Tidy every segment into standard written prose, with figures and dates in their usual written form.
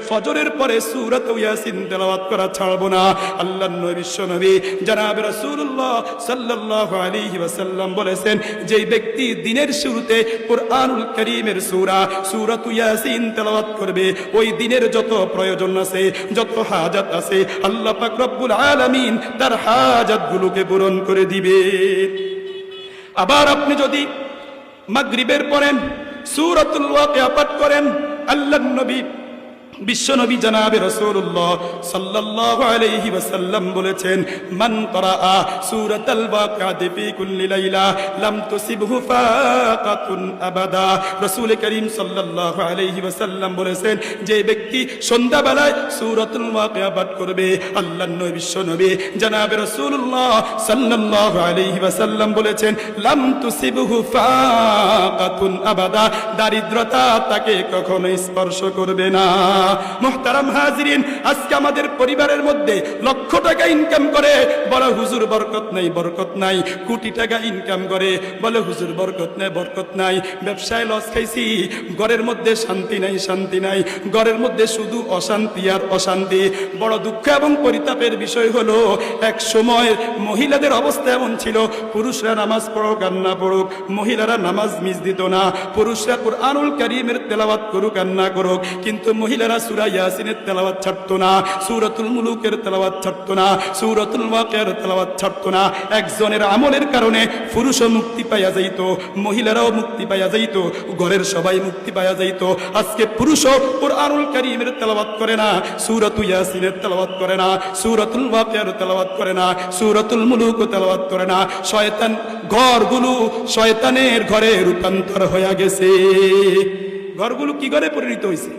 ফজরের পরে সূরাত ইয়াসিন তেলাওয়াত করা ছাড়বো না। আল্লাহর নবী বিশ্বনবী জনাব রাসূলুল্লাহ সাল্লাল্লাহু আলাইহি ওয়াসাল্লাম বলেছেন, যেই ব্যক্তি দিনের শুরুতে কুরআনুল কারীমের সূরাত ইয়াসিন তেলাওয়াত করবে, ওই দিনের যত প্রয়োজন আছে, যত হাজাত আছে, আল্লাহ পাক রব্বুল আলামিন তার হাজাতগুলোকে পূরণ করে দিবে। আবার আপনি যদি মাগরিবের পরে সূরাতুল ওয়াকিয়া পাঠ করেন, আল্লাহর নবী বিশ্বনবী জনাবে রাসূলুল্লাহ সাল্লাল্লাহু আলাইহি ওয়াসাল্লাম বলেছেন, মান ক্বারাআ সূরাতাল ওয়াকিআতি ফি কুল্লি লাইলা লাম তুসিবহু ফাকাতুন আবাদা। রাসূল করিম সাল্লাল্লাহু আলাইহি ওয়াসাল্লাম বলেছেন, যে ব্যক্তি সন্ধ্যাবেলায় সূরাতুল ওয়াকিয়া পাঠ করবে, আল্লাহর নবী বিশ্বনবী জনাবে রাসূলুল্লাহ সাল্লাল্লাহু আলাইহি ওয়াসাল্লাম বলেছেন, লাম তুসিবহু ফাকাতুন আবাদা, দারিদ্রতা তাকে কখনো স্পর্শ করবে না। মুহতারাম হাজিরিন, আজকে আমাদের পরিবারের মধ্যে লক্ষ টাকা ইনকাম করে বলে হুজুর বরকত নাই, বরকত নাই। কোটি টাকা ইনকাম করে বলে হুজুর বরকত নাই, বরকত নাই। ব্যবসায় লস খাইছি, ঘরের মধ্যে শান্তি নাই, শান্তি নাই। ঘরের মধ্যে শুধু অশান্তি আর অশান্তি। বড় দুঃখ এবং পরিতাপের বিষয় হলো, এক সময় মহিলাদের অবস্থা এমন ছিল, পুরুষরা নামাজ পড়ুক আর না পড়ুক, মহিলারা নামাজ মিস দিত না। পুরুষরা কুরআনুল কারীমের তেলাওয়াত করুক আর না করুক, কিন্তু মহিলারা সূরা ইয়াসিনের তেলাওয়াত ছাড়তো না, সূরাতুল মুলুকের তেলাওয়াত ছাড়তো না, সূরাতুল ওয়াকিয়ার তেলাওয়াত ছাড়তো না। একজনের আমলের কারণে পুরুষও মুক্তি পাইয়া যাইত, মহিলারাও মুক্তি পাইয়া যাইত, ঘরের সবাই মুক্তি পাইয়া যাইত। আজকে পুরুষও কুরআনুল কারীমের তেলাওয়াত করে না, সূরাতুল ইয়াসিনের তেলাওয়াত করে না, সূরাতুল ওয়াকিয়ার তেলাওয়াত করে না, সূরাতুল মুলুকও তেলাওয়াত করে না। শয়তান ঘরগুলো শয়তানের ঘরে রূপান্তর হয়ে গেছে। ঘরগুলো কি ঘরে পরিণত হয়েছে?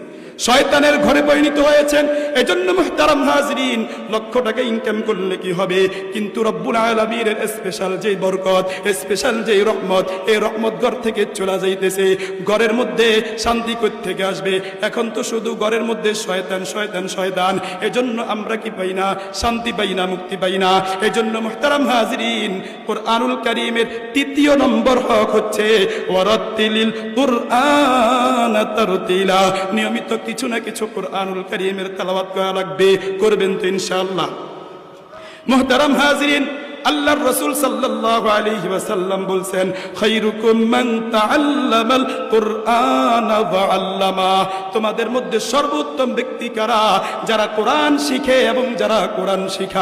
শয়তানের ঘরে পরিণত হয়েছেন। এজন্য মুহতারাম হাজিরিন, লক্ষ টাকা ইনকাম করলে কি হবে, কিন্তু রব্বুল আলামিনের স্পেশাল যে বরকত, স্পেশাল যে রহমত, এই রহমত ঘর থেকে চলে যাইতেছে। ঘরের মধ্যে শান্তি কই থেকে আসবে? এখন তো শুধু ঘরের মধ্যে শয়তান, শয়তান, শয়তান। এজন্য আমরা কি পাই না? শান্তি পাই না, মুক্তি পাই না। এজন্য মুহতারাম হাজিরিন, কুরআনুল কারীমের তৃতীয় নম্বর হক হচ্ছে ওয়ারাত্তিলিল কুরআন তারতিলা। নিয়মিত কিছু না কিছু কুরআনুল কারীমের তেলাওয়াত করা লাগবে। করবেন তো ইনশাআল্লাহ? মুহতারাম হাজিরিন, আল্লাহর রাসূল সাল্লাল্লাহু আলাইহি ওয়াসাল্লাম বলেন, খায়রুকুম মান তাআল্লামাল কুরআনা ওয়া আল্লামা। তোমাদের মধ্যে সর্বোত্তম ব্যক্তি কারা? যারা কোরআন শিখে এবং যারা কোরআন শিখায়।